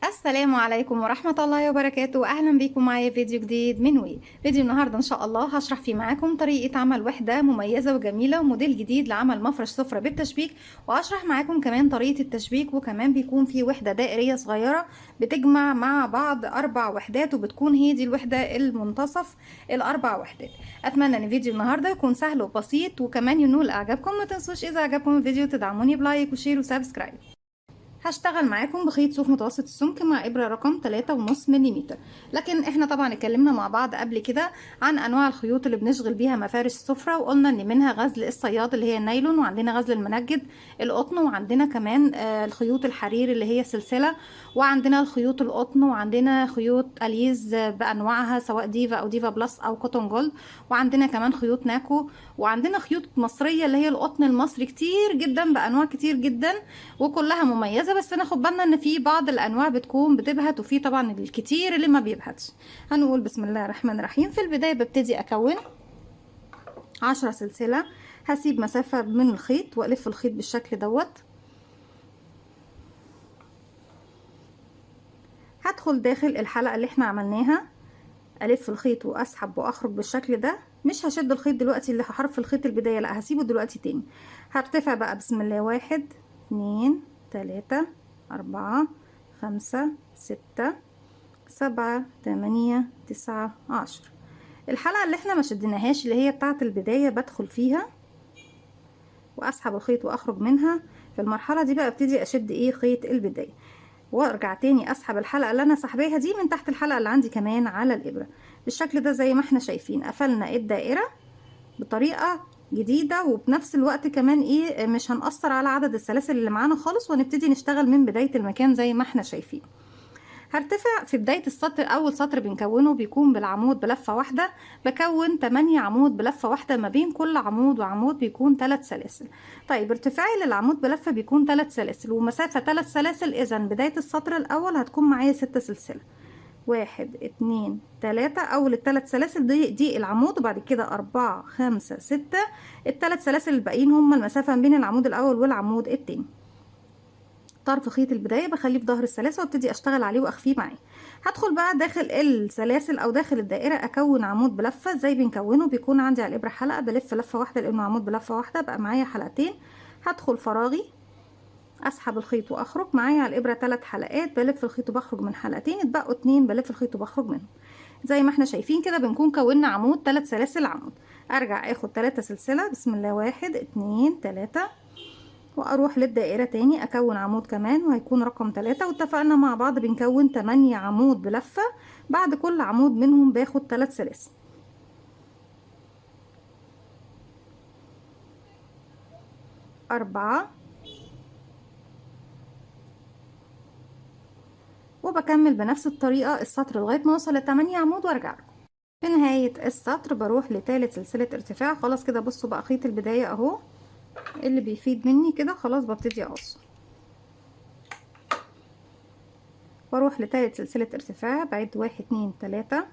السلام عليكم ورحمة الله وبركاته. أهلا بيكم معايا فيديو جديد من وي. فيديو النهاردة إن شاء الله هشرح فيه معاكم طريقة عمل وحدة مميزة وجميلة وموديل جديد لعمل مفرش سفرة بالتشبيك، وهشرح معاكم كمان طريقة التشبيك، وكمان بيكون في وحدة دائرية صغيرة بتجمع مع بعض 4 وحدات، وبتكون هي دي الوحدة المنتصف ال4 وحدات. أتمنى إن فيديو النهاردة يكون سهل وبسيط وكمان ينول إعجابكم. ما تنسوش إذا عجبكم الفيديو تدعموني بلايك وشير وسبسكرايب. هشتغل معاكم بخيط صوف متوسط السمك مع إبرة رقم 3.5 ملم. لكن احنا طبعا اتكلمنا مع بعض قبل كده عن أنواع الخيوط اللي بنشغل بيها مفارش السفرة، وقلنا إن منها غزل الصياد اللي هي النايلون، وعندنا غزل المنجد القطن، وعندنا كمان الخيوط الحرير اللي هي سلسلة، وعندنا الخيوط القطن، وعندنا خيوط أليز بأنواعها سواء ديفا أو ديفا بلس أو كوتون جولد، وعندنا كمان خيوط ناكو، وعندنا خيوط مصرية اللي هي القطن المصري كتير جدا بأنواع كتير جدا وكلها مميزة. بس ناخد بالنا ان في بعض الانواع بتكون بتبهت، وفي طبعا الكتير اللي ما بيبهتش. هنقول بسم الله الرحمن الرحيم. في البداية ببتدي اكون 10 سلسلة. هسيب مسافة من الخيط والف الخيط بالشكل دوت. هدخل داخل الحلقة اللي احنا عملناها، الف الخيط واسحب واخرج بالشكل ده. مش هشد الخيط دلوقتي اللي حرف الخيط البداية، لا هسيبه دلوقتي تاني. هرتفع بقى بسم الله 1 2 3 4 5 6 7 8 9 10. الحلقة اللي احنا ما شدناهاش اللي هي بتاعة البداية بدخل فيها واسحب الخيط واخرج منها. في المرحلة دي بقى ابتدي اشد خيط البداية، وارجع تاني اسحب الحلقة اللي انا سحباها دي من تحت الحلقة اللي عندي كمان على الابرة بالشكل ده. زي ما احنا شايفين قفلنا الدائرة بطريقة جديدة، وبنفس الوقت كمان مش هنأثر على عدد السلاسل اللي معانا خالص، وهنبتدي نشتغل من بداية المكان زي ما احنا شايفين. هرتفع في بداية السطر. أول سطر بنكونه بيكون بالعمود بلفة واحدة، بكون 8 عمود بلفة واحدة، ما بين كل عمود وعمود بيكون 3 سلاسل. طيب ارتفاعي للعمود بلفة بيكون 3 سلاسل ومسافة 3 سلاسل، إذا بداية السطر الأول هتكون معايا 6 سلسلة. 1 2 3. أول الثلاث سلاسل دي العمود، وبعد كده 4 5 6. الثلاث سلاسل الباقيين هم المسافة بين العمود الأول والعمود التاني. طرف خيط البداية بخليه في ظهر السلاسل وابتدي اشتغل عليه واخفيه معايا. هدخل بقى داخل السلاسل او داخل الدائرة اكون عمود بلفة. ازاي بنكونه؟ بيكون عندي على الابرة حلقة بلف لفة واحدة، لانه عمود بلفة واحدة بقى معايا حلقتين. هدخل فراغي اسحب الخيط واخرج معايا على الابرة 3 حلقات، بلف الخيط وبخرج من حلقتين، اتبقوا 2 بلف الخيط وبخرج منهم. زي ما احنا شايفين كده بنكون كونا عمود 3 سلاسل عمود. ارجع اخد 3 سلسلة بسم الله 1 2 3، واروح للدائرة تاني اكون عمود كمان وهيكون رقم 3، واتفقنا مع بعض بنكون 8 عمود بلفة. بعد كل عمود منهم باخد 3 سلاسل. 4، وبكمل بنفس الطريقة السطر لغاية ما اوصل ل8 عمود وارجع لكم. في نهاية السطر بروح لتالت سلسلة ارتفاع. خلاص كده بصوا بقى خيط البداية اهو اللي بيفيد مني كده، خلاص ببتدي اقص. بروح لتالت سلسلة ارتفاع، بعد 1 2 3،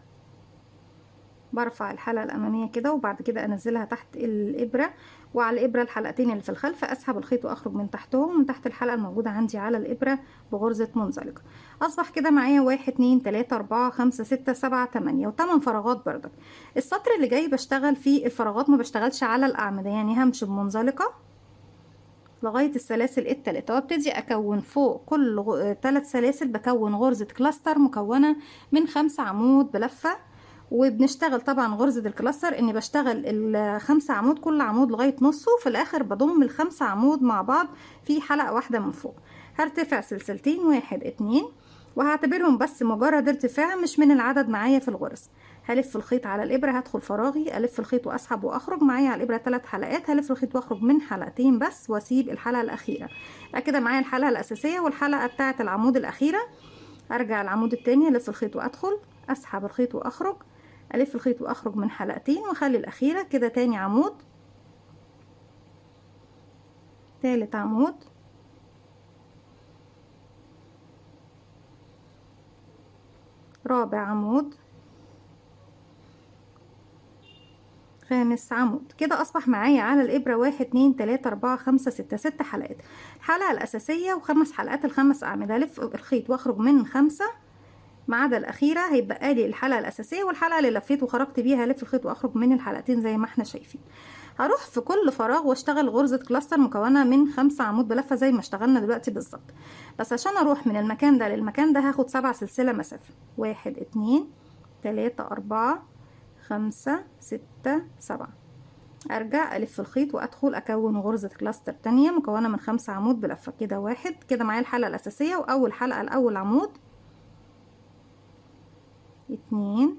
برفع الحلقة الأمامية كده وبعد كده أنزلها تحت الإبرة، وعلى الإبرة الحلقتين اللي في الخلف أسحب الخيط وأخرج من تحتهم من تحت الحلقة الموجودة عندي على الإبرة بغرزة منزلقة. أصبح كده معايا 1 2 3 4 5 6 7 8 و8 فراغات بردك. السطر اللي جاي بشتغل فيه الفراغات، ما بشتغلش على الأعمدة، يعني همشي بمنزلقة لغاية السلاسل التلاتة، وابتدي اكون فوق كل 3 سلاسل بكون غرزة كلاستر مكونة من 5 عمود بلفة. وبنشتغل طبعا غرزة الكلاستر اني بشتغل ال5 عمود كل عمود لغاية نصه، وفي الاخر بضم ال5 عمود مع بعض في حلقة واحدة من فوق. هرتفع سلسلتين 1 2، وهعتبرهم بس مجرد ارتفاع مش من العدد معايا في الغرز. هلف الخيط على الابره، هدخل فراغي الف الخيط واسحب واخرج معايا على الابره 3 حلقات، هلف الخيط واخرج من حلقتين بس واسيب الحلقه الاخيره. يبقى كده معايا الحلقه الاساسيه والحلقه بتاعه العمود الاخيره. ارجع العمود التاني الف الخيط وادخل اسحب الخيط واخرج، الف الخيط واخرج من حلقتين واخلي الاخيره كده. تاني عمود، تالت عمود، رابع عمود، خامس عمود. كده اصبح معايا على الابره 1 2 3 4 5 6 6 حلقات. الحلقه الاساسيه وخمس حلقات الخمس اعمده. الف الخيط واخرج من 5 ما عدا الاخيره، هيبقى لي الحلقه الاساسيه والحلقه اللي لفيت وخرجت بيها. الف الخيط واخرج من الحلقتين زي ما احنا شايفين. هروح في كل فراغ واشتغل غرزه كلاستر مكونه من 5 عمود بلفه زي ما اشتغلنا دلوقتي بالظبط. بس عشان اروح من المكان ده للمكان ده هاخد 7 سلسله مسافه. 1 2 3 4 5 6 7. ارجع الف الخيط وادخل اكون غرزه كلاستر تانية مكونه من 5 عمود بلفه. كده 1. كده معايا الحلقه الاساسيه واول حلقه الاول عمود. 2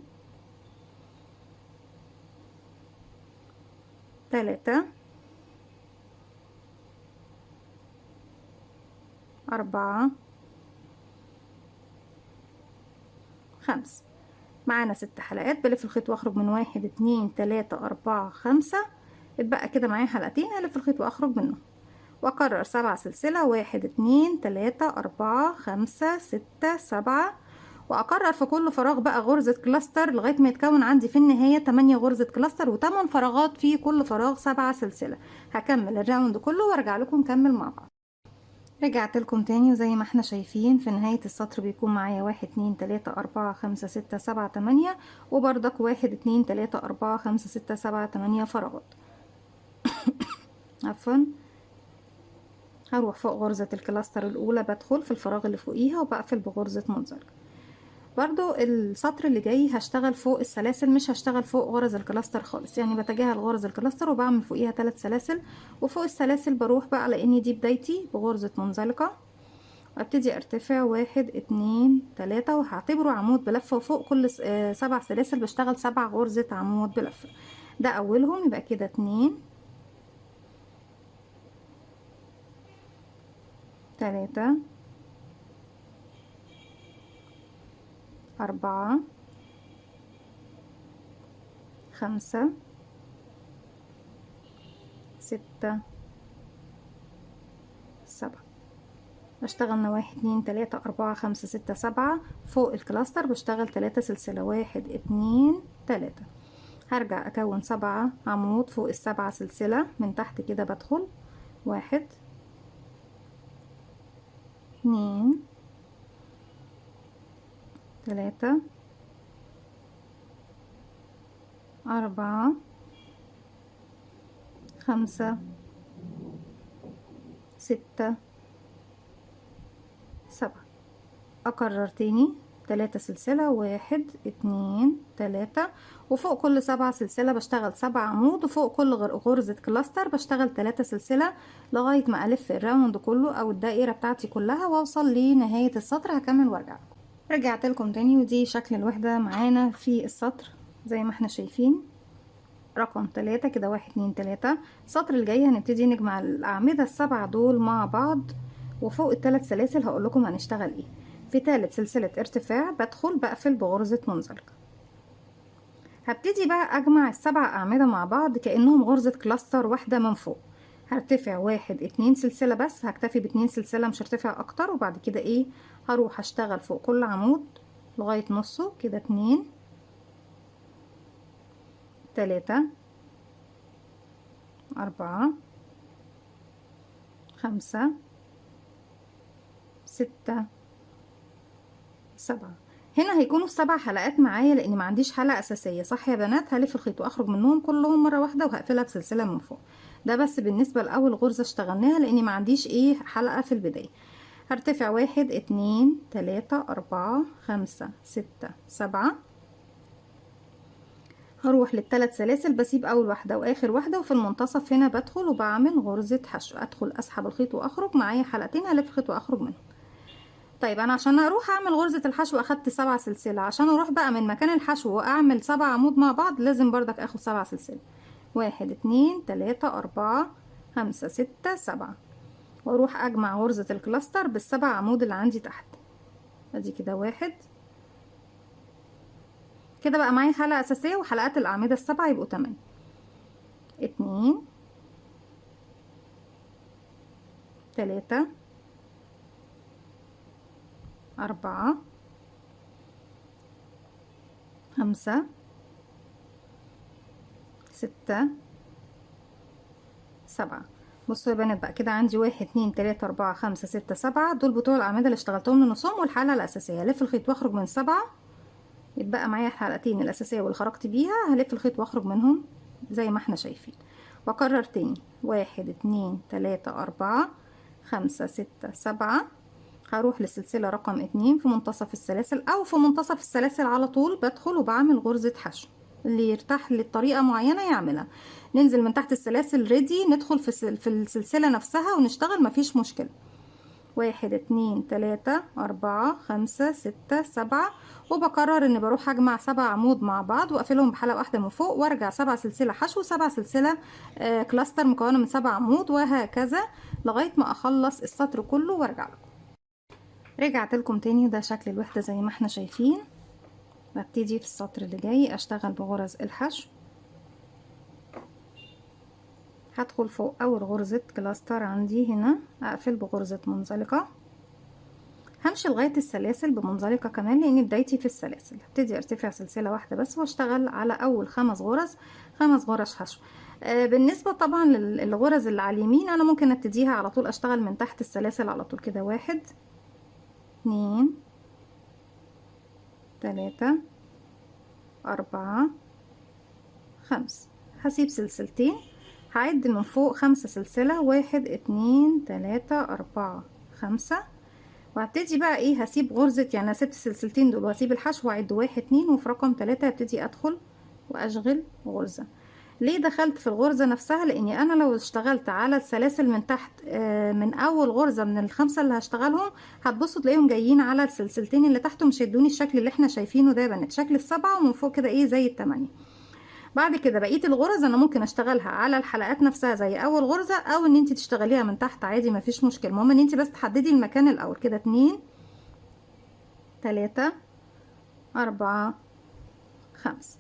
3 4 5. معانا 6 حلقات. بلف الخيط واخرج من 1 2 3 4 5. اتبقى كده معايا حلقتين هلف الخيط واخرج منهم واكرر 7 سلسله. 1 2 3 4 5 6 7. واكرر في كل فراغ بقى غرزه كلاستر لغايه ما يتكون عندي في النهايه 8 غرزه كلاستر و8 فراغات في كل فراغ 7 سلسله. هكمل الراوند كله وارجع لكم نكمل مع بعض. رجعت لكم تاني وزي ما احنا شايفين في نهاية السطر بيكون معايا 1 2 3 4 5 6 7 8 وبرضك 1 2 3 4 5 6 7 8 فراغات. عفوا. هروح فوق غرزة الكلاستر الأولى بدخل في الفراغ اللي فوقيها وبقفل بغرزة منزلقة. برضو السطر اللي جاي هشتغل فوق السلاسل مش هشتغل فوق غرز الكلاستر خالص، يعني بتجاهل غرز الكلاستر وبعمل فوقيها 3 سلاسل. وفوق السلاسل بروح بقى لأن دي بدايتي بغرزة منزلقة وابتدي ارتفع 1 2 3 وهعتبره عمود بلفة. وفوق كل 7 سلاسل بشتغل 7 غرزة عمود بلفة. ده اولهم. يبقى كده 2 3 4 5 6 7. اشتغلنا 1 2 3 4 5 6 7. فوق الكلاستر بشتغل 3 سلسلة. 1 2 3. هرجع اكون 7 عمود فوق ال7 سلسلة. من تحت كده بدخل 1 2 3 4 5 6 7. اكرر تاني 3 سلسلة. 1 2 3. وفوق كل 7 سلسلة بشتغل 7 عمود وفوق كل غرزة كلاستر بشتغل 3 سلسلة لغاية ما الف الراوند كله او الدائرة بتاعتي كلها واوصل لنهاية السطر. هكمل وارجع لكم. رجعت لكم تاني ودي شكل الوحدة معانا في السطر زي ما احنا شايفين. رقم 3 كده 1 2 3. السطر الجاي هنبتدي نجمع الأعمدة ال7 دول مع بعض وفوق الثلاث سلاسل هقول لكم هنشتغل ايه. في ثالث سلسلة ارتفاع بدخل بقفل بغرزة منزلقة. هبتدي بقى اجمع ال7 أعمدة مع بعض كأنهم غرزة كلاستر واحدة من فوق. هرتفع 1 2 سلسلة بس. هكتفي ب2 سلسلة مش هرتفع اكتر. وبعد كده ايه هروح اشتغل فوق كل عمود لغاية نصه كده 2 3 4 5 6 7. هنا هيكونوا ال7 حلقات معايا لان ما عنديش حلقة اساسية. صح يا بنات؟ هلف الخيط واخرج منهم كلهم مرة واحدة وهقفلها بسلسلة من فوق. ده بس بالنسبة لاول غرزة اشتغلناها لاني ما عنديش ايه حلقة في البداية. هرتفع 1 2 3 4 5 6 7. هروح للثلاث سلاسل بسيب اول واحدة واخر واحدة وفي المنتصف هنا بدخل وبعمل غرزة حشو. ادخل اسحب الخيط واخرج معايا حلقتين هلف الخيط واخرج منهم. طيب انا عشان اروح اعمل غرزة الحشو اخدت 7 سلسلة. عشان اروح بقى من مكان الحشو واعمل 7 عمود مع بعض لازم بردك اخد 7 سلسلة. 1 2 3 4 5 6 7. واروح اجمع غرزة الكلاستر بال7 عمود اللي عندي تحت. ادي كده 1. كده بقى معايا حلقة اساسية وحلقات الاعمدة ال7 يبقوا 8. 2 3 4 5 6 7. بصوا يا بنات بقى كده عندي 1 2 3 4 5 6 7 دول بتوع الاعمده اللي اشتغلتهم لنصهم والحلقه الاساسيه. هلف الخيط واخرج من 7، يتبقى معايا الحلقتين الاساسيه واللي خرجت بيها. هلف الخيط واخرج منهم زي ما احنا شايفين، واكرر تاني 1 2 3 4 5 6 7. هروح للسلسله رقم 2 في منتصف السلاسل، او في منتصف السلاسل على طول بدخل وبعمل غرزه حشو. اللي يرتاح لطريقه معينه يعملها. ننزل من تحت السلاسل ريدي، ندخل في السلسله نفسها ونشتغل، مفيش مشكله. 1 2 3 4 5 6 7. وبكرر اني بروح اجمع 7 عمود مع بعض واقفلهم بحلقه واحده من فوق، وارجع 7 سلسله حشو، 7 سلسله كلاستر مكونه من 7 عمود، وهكذا لغايه ما اخلص السطر كله وارجع لكم. رجعت لكم تاني، ده شكل الوحده زي ما احنا شايفين. ببتدي في السطر اللي جاي اشتغل بغرز الحشو. هدخل فوق اول غرزه كلاستر عندي هنا، اقفل بغرزه منزلقه. همشي لغايه السلاسل بمنزلقه كمان لان بدايتي في السلاسل. هبتدي ارتفع سلسله واحده بس واشتغل على اول 5 غرز، 5 غرز حشو. بالنسبه طبعا للغرز اللي على اليمين انا ممكن ابتديها على طول، اشتغل من تحت السلاسل على طول كده. 1 2 3 4 5. هسيب سلسلتين، هعد من فوق 5 سلسله، 1 2 3 4 5. وهبتدي بقى ايه، هسيب غرزة، يعني انا سبت السلسلتين دول وهسيب الحشو واعد 1 2، وفي رقم 3 هبتدي ادخل واشغل غرزة. ليه دخلت في الغرزة نفسها؟ لاني انا لو اشتغلت على السلاسل من تحت من اول غرزة من ال5 اللي هشتغلهم، هتبصوا تلاقيهم جايين على السلسلتين اللي تحت، مش هيدوني الشكل اللي احنا شايفينه ده يا بنات، شكل ال7 ومن فوق كده ايه زي ال8. بعد كده بقيه الغرز انا ممكن اشتغلها على الحلقات نفسها زي اول غرزه، او ان انت تشتغليها من تحت عادي مفيش مشكله. المهم ان انت بس تحددي المكان الاول كده. 2 3 4 5.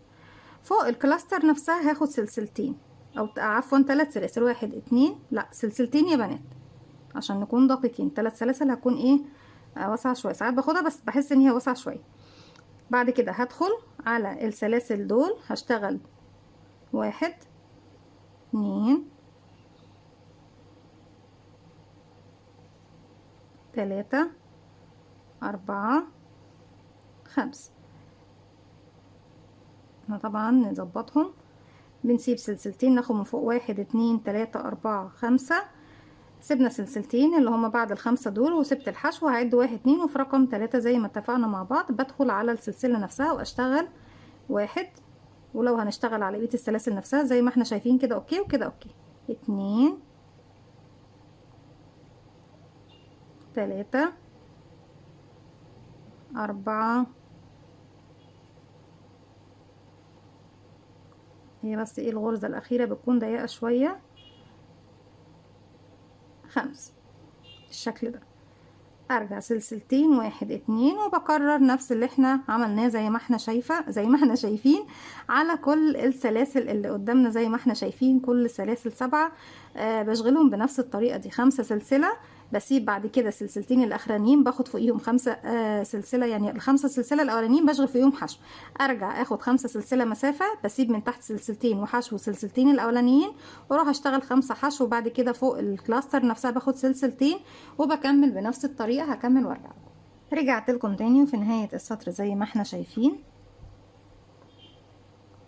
فوق الكلاستر نفسها هاخد سلسلتين، او عفوا 3 سلاسل. 1 2 لا سلسلتين يا بنات عشان نكون دقيقين. 3 سلاسل هكون ايه واسعه شويه، ساعات باخدها بس بحس ان هي واسعه شويه. بعد كده هدخل على السلاسل دول هشتغل 1 2 3 4 5. احنا طبعا نظبطهم، بنسيب سلسلتين، ناخد من فوق 1 2 3 4 5. سيبنا سلسلتين اللي هما بعد ال5 دول، وسبت الحشو، هعد 1 2، وفي رقم 3 زي ما اتفقنا مع بعض بدخل على السلسلة نفسها واشتغل 1. ولو هنشتغل على بقية السلاسل نفسها زي ما احنا شايفين كده اوكي وكده اوكي. 2 3 4. هي بس ايه الغرزة الأخيرة بتكون ضيقة شوية. 5. الشكل ده. ارجع سلسلتين 1 2، وبكرر نفس اللي احنا عملناه زي ما احنا شايفين على كل السلاسل اللي قدامنا. زي ما احنا شايفين كل سلاسل 7 بشغلهم بنفس الطريقة دي. 5 سلسلة، بسيب بعد كده السلسلتين الاخرانيين باخد فوقيهم 5 سلسلة، يعني ال5 سلسلة الاولانيين بشغل فيهم حشو. ارجع اخد 5 سلسلة مسافة، بسيب من تحت سلسلتين وحشو السلسلتين الاولانيين، واروح اشتغل 5 حشو. بعد كده فوق الكلاستر نفسها باخد سلسلتين، وبكمل بنفس الطريقة. هكمل وارجع لكم. رجعت لكم تاني، وفي نهاية السطر زي ما احنا شايفين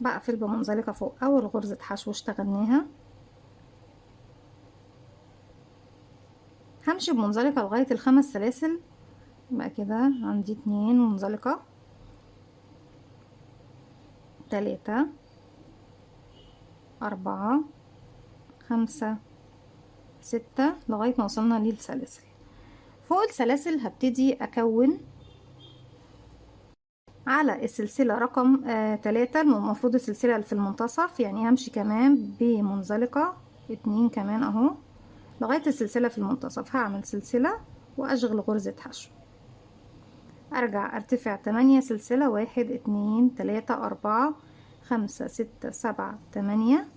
بقفل بمنزلقة فوق اول غرزة حشو اشتغلناها. همشي بمنزلقة لغاية ال5 سلاسل. بقى كده عندي 2 منزلقة، 3 4 5 6 لغاية ما وصلنا للسلاسل. فوق السلاسل هبتدي اكون على السلسلة رقم 3. المفروض السلسلة اللي في المنتصف، يعني همشي كمان بمنزلقة 2 كمان اهو لغاية السلسلة في المنتصف. هعمل سلسلة واشغل غرزة حشو. ارجع ارتفع 8 سلسلة، 1 2 3 4 5 6 7 8.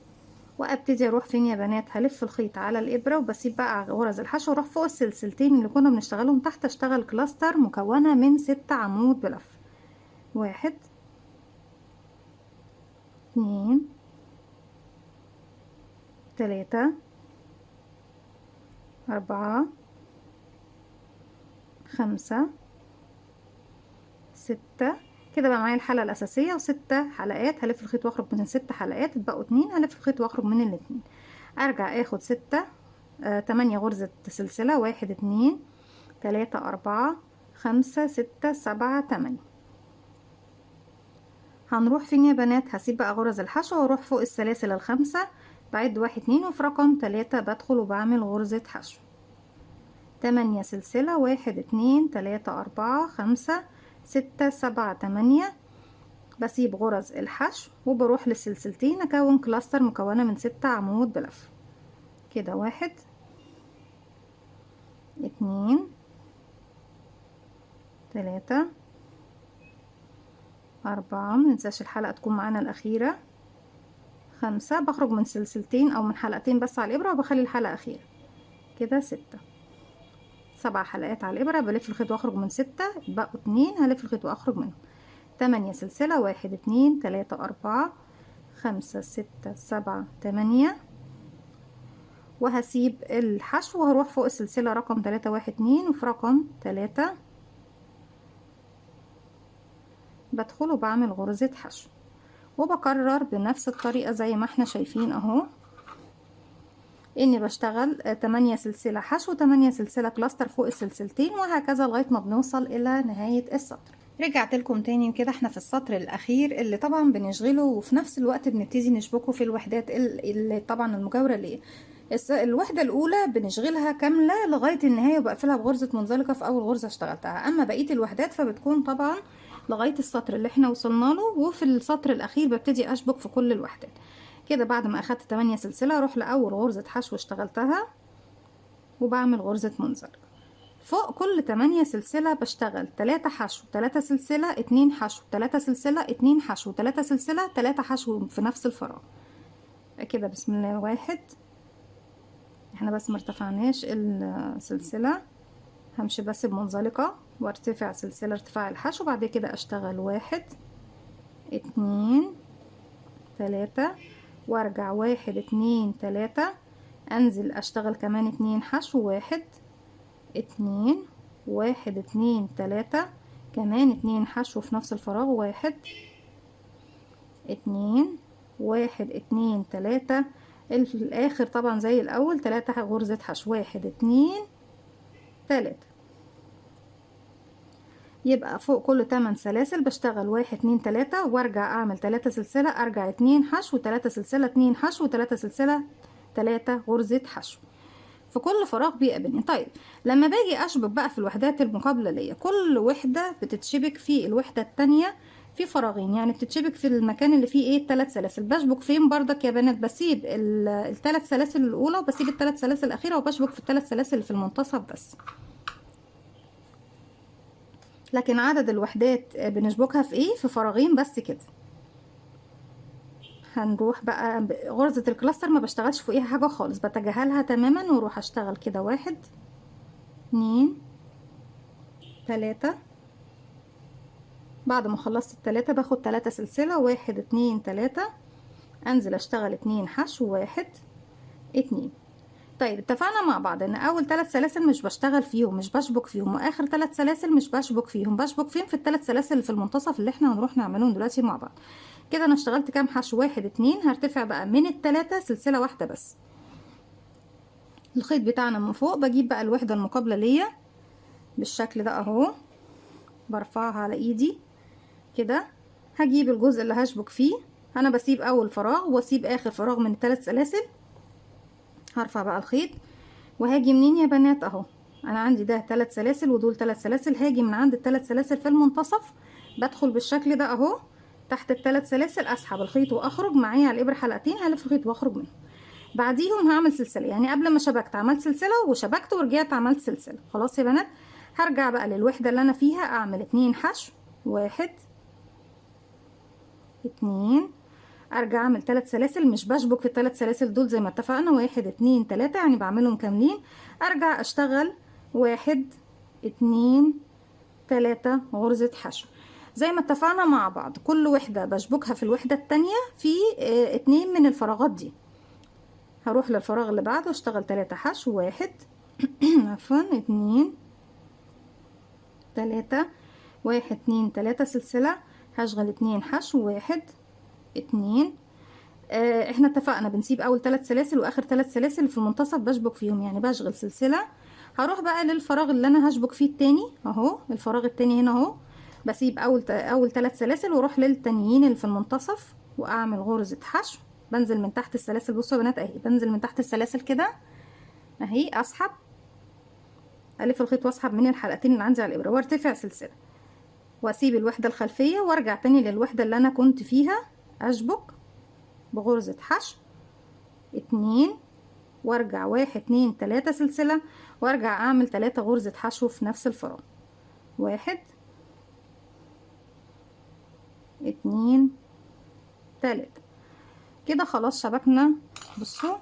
وابتدي اروح فين يا بنات؟ هلف الخيط على الابرة وبسيب بقى غرز الحشو، واروح فوق السلسلتين اللي كنا بنشتغلهم تحت اشتغل كلاستر مكونة من 6 عمود بلف. 1 2 3 4 5 6. كده بقى معايا الحلقة الأساسية و6 حلقات. هلف الخيط واخرج من ال6 حلقات، اتبقوا 2. هلف الخيط واخرج من الاتنين. ارجع اخد 8 غرزة سلسلة. 1 2 3 4 5 6 7 8. هنروح فين يا بنات؟ هسيب بقى غرز الحشو واروح فوق السلاسل ال5. بعد 1 2 وفي رقم 3 بدخل وبعمل غرزة حشو. 8 سلسلة. 1 2 3 4 5 6 7 8. بسيب غرز الحشو وبروح للسلسلتين اكون كلاستر مكونة من 6 عمود بلف كده. 1 2 3 4. مننساش الحلقة تكون معانا الأخيرة. 5. بخرج من سلسلتين أو من حلقتين بس على الإبرة وبخلي الحلقة أخيرة كده. 6. 7 حلقات على الإبرة. بلف الخيط وأخرج من 6. بقوا 2. هلف الخيط وأخرج منهم. 8 سلسلة. 1 2 3 4 5 6 7 8. وهسيب الحشو وهروح فوق السلسلة رقم 3 1 2 وفي رقم 3 بدخل وبعمل غرزة حشو وبكرر بنفس الطريقة زي ما احنا شايفين اهو، اني بشتغل 8 سلسلة حشو 8 سلسلة كلاستر فوق السلسلتين وهكذا لغاية ما بنوصل الى نهاية السطر. رجعت لكم تاني كده. احنا في السطر الاخير اللي طبعا بنشغله وفي نفس الوقت بنبتدي نشبكه في الوحدات اللي طبعا المجاورة ليه. الوحدة الاولى بنشغلها كاملة لغاية النهاية وبقفلها بغرزة منزلقة في اول غرزة اشتغلتها. اما بقية الوحدات فبتكون طبعا لغاية السطر اللي احنا وصلنا له، وفي السطر الاخير ببتدي اشبك في كل الوحدات كده. بعد ما اخدت 8 سلسلة اروح لاول غرزة حشو اشتغلتها وبعمل غرزة منزلقة. فوق كل 8 سلسلة بشتغل 3 حشو 3 سلسلة 2 حشو 3 سلسلة 2 حشو 3 سلسلة 3 حشو في نفس الفراغ كده. بسم الله. 1. احنا بس مرتفعناش السلسلة، همشي بس بمنزلقة وارتفع سلسلة ارتفاع الحشو. بعد كده اشتغل 1 2 3 وارجع 1 2 3 انزل اشتغل كمان 2 حشو 1 2 1 2 3 كمان 2 حشو في نفس الفراغ 1 2 1 2 3 في الاخر طبعا زي الاول 3 غرزة حشو 1 2 3. يبقى فوق كل 8 سلاسل بشتغل 1 2 3 وارجع اعمل 3 سلسلة، ارجع 2 حشو 3 سلسلة 2 حشو 3 سلسلة 3 غرزة حشو في كل فراغ بيقابلني. طيب لما باجي اشبك بقى في الوحدات المقابلة ليا، كل وحدة بتتشبك في الوحدة التانية في فراغين، يعني بتتشبك في المكان اللي فيه ايه 3 سلاسل. بشبك فين بردك يا بنات؟ بسيب ال3 سلاسل الاولى وبسيب ال3 سلاسل الاخيرة وبشبك في ال3 سلاسل اللي في المنتصف بس. لكن عدد الوحدات بنشبكها في ايه؟ في فراغين بس كده. هنروح بقى غرزة الكلاستر ما بشتغلش فوقيها حاجة خالص، بتجاهلها تماما واروح اشتغل كده 1 2 3. بعد ما خلصت ال3 باخد 3 سلسلة 1 2 3 انزل اشتغل 2 حشو 1 2. طيب اتفقنا مع بعض ان اول 3 سلاسل مش بشتغل فيهم مش بشبك فيهم، واخر 3 سلاسل مش بشبك فيهم. بشبك فين؟ في ال3 سلاسل اللي في المنتصف اللي احنا هنروح نعملهم دلوقتي مع بعض. كده انا اشتغلت كام حشو؟ 1 2. هرتفع بقى من ال3 سلسلة واحدة بس. الخيط بتاعنا من فوق بجيب بقى الوحدة المقابلة ليا بالشكل ده اهو، برفعها على ايدي كده. هجيب الجزء اللي هشبك فيه، انا بسيب اول فراغ واسيب اخر فراغ من ال3 سلاسل. هرفع بقى الخيط وهاجي منين يا بنات؟ اهو انا عندي ده 3 سلاسل ودول 3 سلاسل، هاجي من عند ال3 سلاسل في المنتصف، بدخل بالشكل ده اهو تحت ال3 سلاسل، اسحب الخيط واخرج معايا على الابره حلقتين، هلف الخيط واخرج منهم. بعديهم هعمل سلسله، يعني قبل ما شبكت عملت سلسله وشبكت ورجعت عملت سلسله. خلاص يا بنات، هرجع بقى للوحده اللي انا فيها اعمل 2 حشو 1 2. ارجع اعمل 3 سلاسل، مش بشبك في ال3 سلاسل دول زي ما اتفقنا 1 2 3 يعني بعملهم كاملين. ارجع اشتغل 1 2 3 غرزة حشو زي ما اتفقنا مع بعض. كل وحدة بشبكها في الوحدة التانية في 2 من الفراغات دي. هروح للفراغ اللي بعده اشتغل 3 حشو، 1 عفوا 2 3، 1 2 3 سلسلة، هشغل 2 حشو، 1 2. احنا اتفقنا بنسيب اول 3 سلاسل واخر 3 سلاسل في المنتصف بشبك فيهم، يعني بشغل سلسلة. هروح بقى للفراغ اللي انا هشبك فيه التاني اهو، الفراغ التاني هنا اهو، بسيب اول 3 سلاسل واروح للتانيين اللي في المنتصف واعمل غرزة حشو. بنزل من تحت السلاسل، بصوا يا بنات اهي، بنزل من تحت السلاسل كده اهي، اسحب، الف الخيط واسحب من الحلقتين اللي عندي على الابره وارتفع سلسله، واسيب الوحده الخلفيه وارجع تاني للوحده اللي انا كنت فيها، اشبك بغرزه حشو 2 وارجع 1 2 3 سلسله، وارجع اعمل 3 غرزه حشو في نفس الفراغ، 1 2 3 كده. خلاص شبكنا، بصوا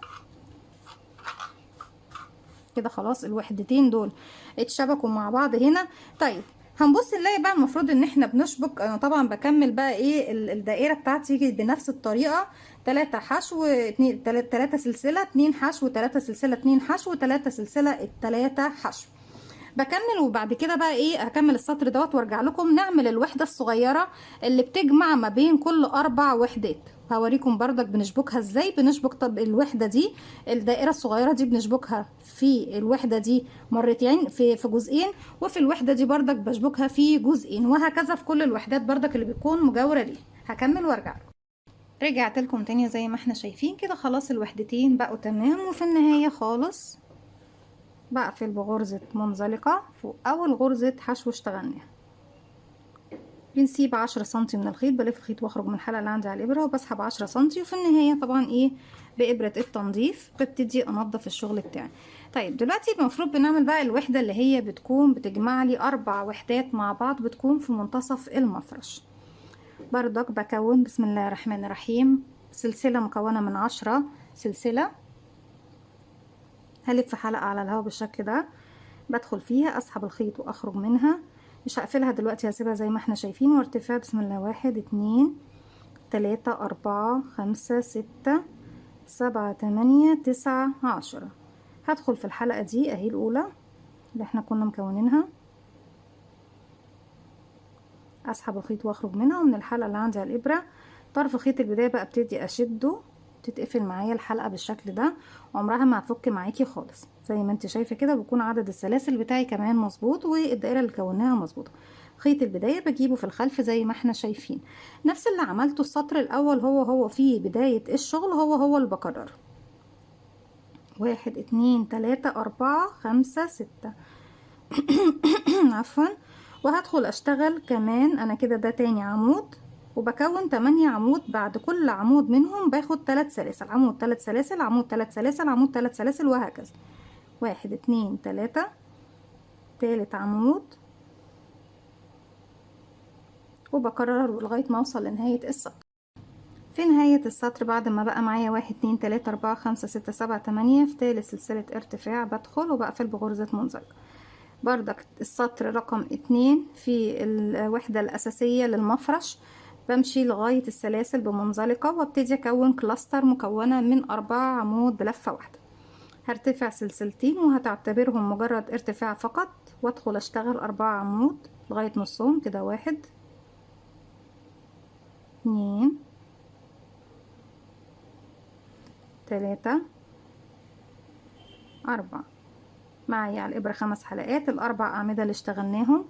كده خلاص الوحدتين دول اتشبكوا مع بعض هنا. طيب هنبص نلاقي بقى المفروض ان احنا بنشبك. انا طبعا بكمل بقى ايه الدائره بتاعتي بنفس الطريقه، 3 حشو 2 3 سلسله، 2 حشو 3 سلسله، 2 حشو 3 سلسله، 3 حشو. بكمل وبعد كده بقى ايه هكمل السطر دوت وارجع لكم نعمل الوحده الصغيره اللي بتجمع ما بين كل 4 وحدات. هوريكم بردك بنشبكها ازاي. بنشبك طب الوحده دي، الدائره الصغيره دي بنشبكها في الوحده دي مرتين في جزئين، وفي الوحده دي بردك بشبكها في جزئين، وهكذا في كل الوحدات بردك اللي بتكون مجاوره ليه. هكمل وارجع لكم. رجعت لكم تاني زي ما احنا شايفين كده خلاص الوحدتين بقوا تمام. وفي النهايه خالص بقفل بغرزة منزلقة فوق أول غرزة حشو اشتغلناها. بنسيب 10 سنتي من الخيط، بلف الخيط واخرج من الحلقة اللي عندي على الإبرة وبسحب 10 سنتي. وفي النهاية طبعا ايه بإبرة التنظيف ببتدي أنظف الشغل بتاعي. طيب دلوقتي المفروض بنعمل بقى الوحدة اللي هي بتكون بتجمع لي 4 وحدات مع بعض، بتكون في منتصف المفرش. بردك بكون بسم الله الرحمن الرحيم سلسلة مكونة من 10 سلسلة. هلف حلقة على الهواء بالشكل ده، بدخل فيها اسحب الخيط واخرج منها. مش هقفلها دلوقتي، هسيبها زي ما احنا شايفين وارتفاع بسم الله 1 2 3 4 5 6 7 8 9 10. هدخل في الحلقة دي اهي الاولى اللي احنا كنا مكونينها، اسحب الخيط واخرج منها، ومن الحلقة اللي عندي على الابرة طرف خيط البداية بقى ابتدي اشده، تتقفل معايا الحلقة بالشكل ده، وعمرها ما هتفك معاكي خالص. زي ما انت شايفة كده بيكون عدد السلاسل بتاعي كمان مظبوط، والدائرة اللي كوناها مظبوطة. خيط البداية بجيبه في الخلف زي ما احنا شايفين، نفس اللي عملته السطر الاول هو في بداية الشغل هو اللي بكرره. 1 2 3 4 5 6 عفوا. وهدخل اشتغل كمان انا كده ده تاني عمود، وبكون 8 عمود. بعد كل عمود منهم باخد 3 سلاسل، عمود 3 سلاسل، عمود 3 سلاسل، عمود 3 سلاسل، وهكذا. 1 2 3 تالت عمود، وبكرر لغاية ما اوصل لنهاية السطر. في نهاية السطر بعد ما بقى معايا 1 2 3 4 5 6 7 8 في تالت سلسلة ارتفاع بدخل وبقفل بغرزة منزلقة. بردك السطر رقم 2 في الوحدة الأساسية للمفرش بمشي لغاية السلاسل بمنزلقة وابتدي أكون كلاستر مكونة من 4 عمود بلفة واحدة. هرتفع سلسلتين وهتعتبرهم مجرد ارتفاع فقط، وادخل اشتغل 4 عمود لغاية نصهم كده. 1 2 3 4. معايا على الإبرة 5 حلقات، ال4 أعمدة اللي اشتغلناهم.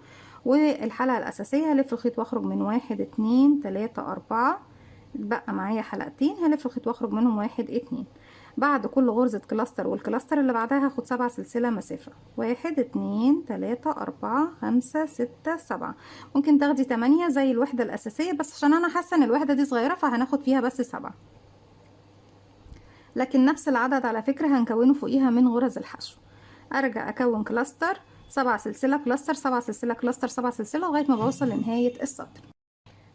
والحلقة الأساسية هلف الخيط واخرج من 1 2 3 4. بقى معايا حلقتين هلف الخيط واخرج منهم 1 2. بعد كل غرزة كلاستر والكلاستر اللي بعدها هاخد 7 سلسلة مسافة. 1 2 3 4 5 6 7. ممكن تاخدي 8 زي الوحدة الأساسية، بس عشان أنا حاسة إن الوحدة دي صغيرة فهناخد فيها بس 7، لكن نفس العدد على فكرة هنكونه فوقيها من غرز الحشو. ارجع اكون كلاستر 7 سلسلة كلاستر 7 سلسلة كلاستر 7 سلسلة لغاية ما بوصل لنهاية السطر.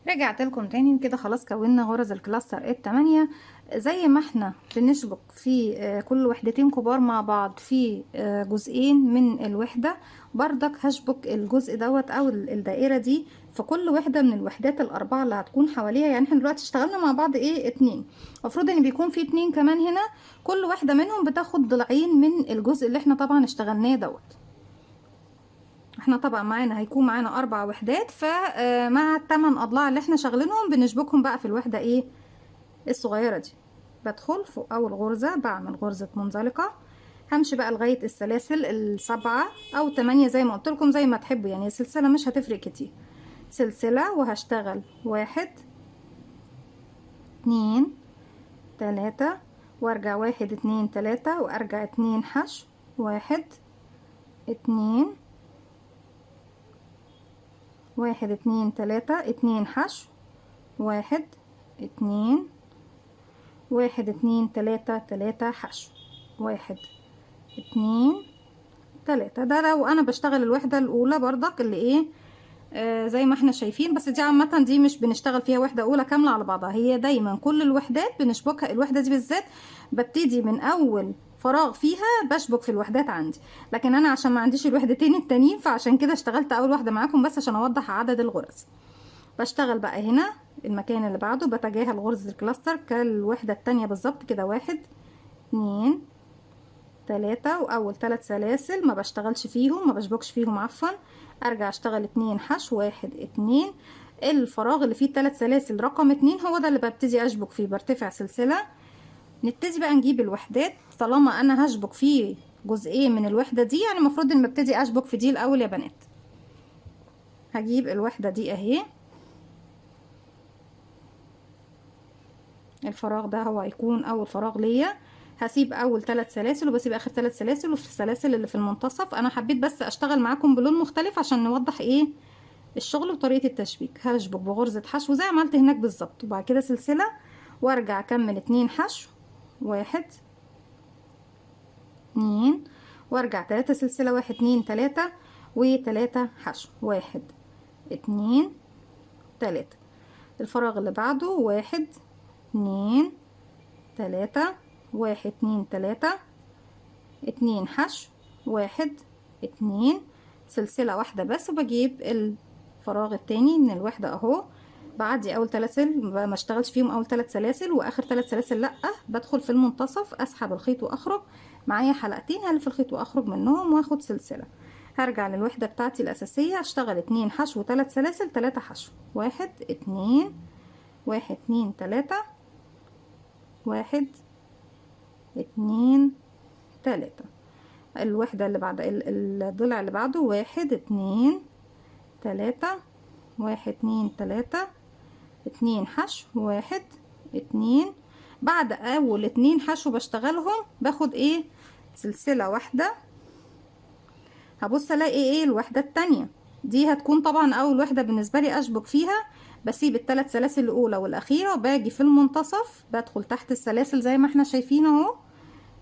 رجعت لكم تاني كده. خلاص كونا غرز الكلاستر التمانية. زي ما احنا بنشبك في كل وحدتين كبار مع بعض في جزئين من الوحدة، بردك هشبك الجزء دوت او الدائرة دي في كل وحدة من الوحدات الاربعة اللي هتكون حواليها. يعني احنا دلوقتي اشتغلنا مع بعض ايه؟ اتنين. المفروض ان بيكون في اتنين كمان هنا، كل واحدة منهم بتاخد ضلعين من الجزء اللي احنا طبعا اشتغلناه دوت. احنا طبعا معانا هيكون معانا 4 وحدات، فمع ال8 اضلاع اللي احنا شغلينهم بنشبكهم بقى في الوحده ايه الصغيره دي. بدخل فوق اول غرزه بعمل غرزه منزلقه، همشي بقى لغايه السلاسل ال7 او 8 زي ما قلت لكم، زي ما تحبوا يعني، السلسله مش هتفرق كتير. سلسله وهشتغل 1 2 3 وارجع 1 2 3 وارجع 2 حشو 1 2 1 2 3 2 حشو 1 2 1 2 3 3 حشو 1 2 3. ده لو انا بشتغل الوحده الاولى بردك اللي ايه زي ما احنا شايفين. بس دي عامه دي مش بنشتغل فيها وحده اولى كامله على بعضها، هي دايما كل الوحدات بنشبكها. الوحده دي بالذات ببتدي من اول فراغ فيها بشبك في الوحدات عندي، لكن انا عشان ما عنديش الوحدتين التانيين فعشان كده اشتغلت اول واحده معاكم بس عشان اوضح عدد الغرز. بشتغل بقى هنا المكان اللي بعده بتجاهل غرزة الكلاستر كالوحدة التانية بالظبط كده. 1 2 3 واول 3 سلاسل ما بشتغلش فيهم، ما بشبكش فيهم عفوا. ارجع اشتغل 2 حشو 1 2. الفراغ اللي فيه 3 سلاسل رقم 2 هو ده اللي ببتدي اشبك فيه، برتفع سلسلة. نبتدي بقى نجيب الوحدات. طالما انا هشبك فيه جزئين من الوحدة دي يعني المفروض ان ببتدي اشبك في دي الاول يا بنات. هجيب الوحدة دي اهي، الفراغ ده هو هيكون اول فراغ ليا. هسيب اول 3 سلاسل وبسيب اخر 3 سلاسل، وفي السلاسل اللي في المنتصف انا حبيت بس اشتغل معاكم بلون مختلف عشان نوضح ايه الشغل وطريقة التشبيك. هشبك بغرزة حشو زي ما عملت هناك بالظبط، وبعد كده سلسلة وارجع اكمل 2 حشو 1 2 وارجع 3 سلسلة 1 2 3 و3 حشو 1 2 3. الفراغ اللي بعده 1 2 3 1 2 3 2 حشو 1 2 سلسلة واحدة بس، وبجيب الفراغ التاني من الوحدة اهو. بعدي اول 3 سلاسل ما اشتغلش فيهم اول 3 سلاسل، واخر 3 سلاسل لا، بدخل في المنتصف اسحب الخيط واخرج. معايا حلقتين هلف الخيط واخرج منهم واخد سلسلة. هرجع للوحدة بتاعتي الاساسية اشتغل 2 حشو 3 سلاسل 3 حشو 1 2 1 2 3 1 2 3. الوحدة اللي بعد الضلع اللي بعده 1 2 3 1 2 3 2 حشو 1 2. بعد اول 2 حشو بشتغلهم باخد ايه سلسلة واحدة. هبص الاقي ايه الوحدة التانية دي هتكون طبعا اول وحدة بالنسبة لي اشبك فيها. بسيب ال3 سلاسل الاولى والاخيرة وباجي في المنتصف بدخل تحت السلاسل زي ما احنا شايفين اهو،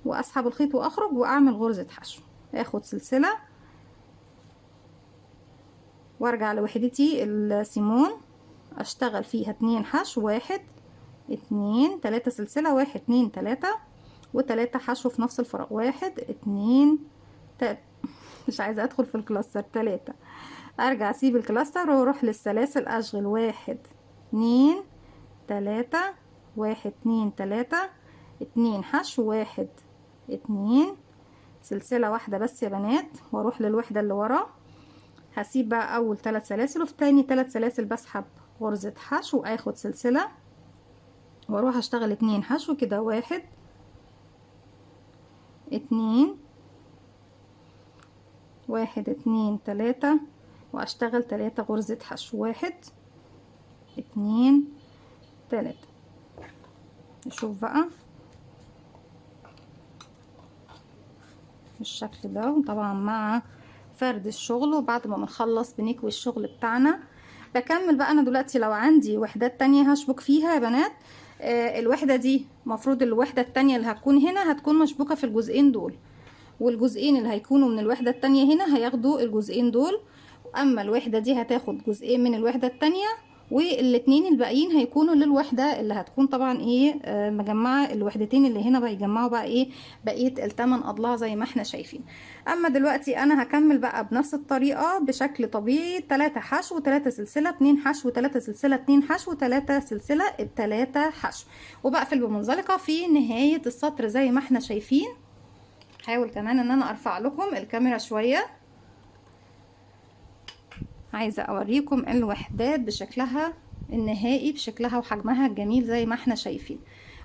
واسحب الخيط واخرج واعمل غرزة حشو. اخد سلسلة وارجع لوحدتي السيمون اشتغل فيها 2 حشو 1 2 3 سلسلة 1 2 3 و3 حشو في نفس الفراغ 1 2 مش عايزة ادخل في الكلاستر 3. ارجع اسيب الكلاستر واروح للسلاسل اشغل 1 2 3 1 2 3 2 حشو 1 2 سلسلة واحدة بس يا بنات، واروح للوحدة اللي ورا. هسيب بقى اول 3 سلاسل وفي تاني 3 سلاسل بسحب غرزة حشو واخد سلسلة واروح اشتغل 2 حشو كده 1 2 1 2 3 واشتغل 3 غرزة حشو 1 2 3. نشوف بقى بالشكل ده. وطبعا مع فرد الشغل وبعد ما بنخلص بنكوي الشغل بتاعنا. بكمل بقى انا دلوقتي لو عندي وحدات تانية هشبك فيها يا بنات. الوحدة دي مفروض الوحدة التانية اللي هتكون هنا هتكون مشبوكة في الجزئين دول، والجزئين اللي هيكونوا من الوحدة التانية هنا هياخدوا الجزئين دول. اما الوحدة دي هتاخد جزئين من الوحدة التانية والاتنين الباقيين هيكونوا للوحده اللي هتكون طبعا ايه مجمعه الوحدتين اللي هنا بقى يجمعوا بقى ايه بقيه الثمان اضلاع زي ما احنا شايفين. اما دلوقتي انا هكمل بقى بنفس الطريقه بشكل طبيعي، 3 حشو 3 سلسله، 2 حشو 3 سلسله، 2 حشو 3 سلسله، 3 حشو، وبقفل بمنزلقه في نهايه السطر زي ما احنا شايفين. هحاول كمان ان انا ارفع لكم الكاميرا شويه، عايزه اوريكم الوحدات بشكلها النهائي بشكلها وحجمها الجميل زي ما احنا شايفين.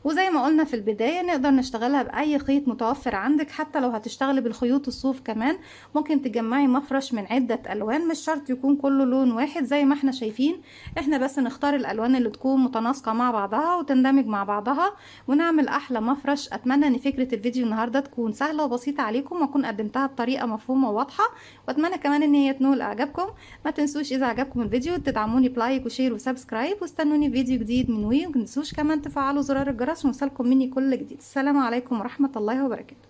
وزي ما قلنا في البداية نقدر نشتغلها بأي خيط متوفر عندك، حتى لو هتشتغلي بالخيوط الصوف كمان ممكن تجمعي مفرش من عدة ألوان، مش شرط يكون كله لون واحد زي ما احنا شايفين. احنا بس نختار الألوان اللي تكون متناسقة مع بعضها وتندمج مع بعضها ونعمل أحلى مفرش. أتمنى ان فكرة الفيديو النهاردة تكون سهلة وبسيطة عليكم واكون قدمتها بطريقة مفهومة وواضحة، واتمنى كمان ان هي تنول اعجابكم. ما تنسوش اذا عجبكم الفيديو تدعموني بلايك وشير وسبسكرايب، واستنوني في فيديو جديد من وي، ومتنسوش كمان تفعلوا زرار الجرس عشان يوصلكم مني كل جديد. السلام عليكم ورحمة الله وبركاته.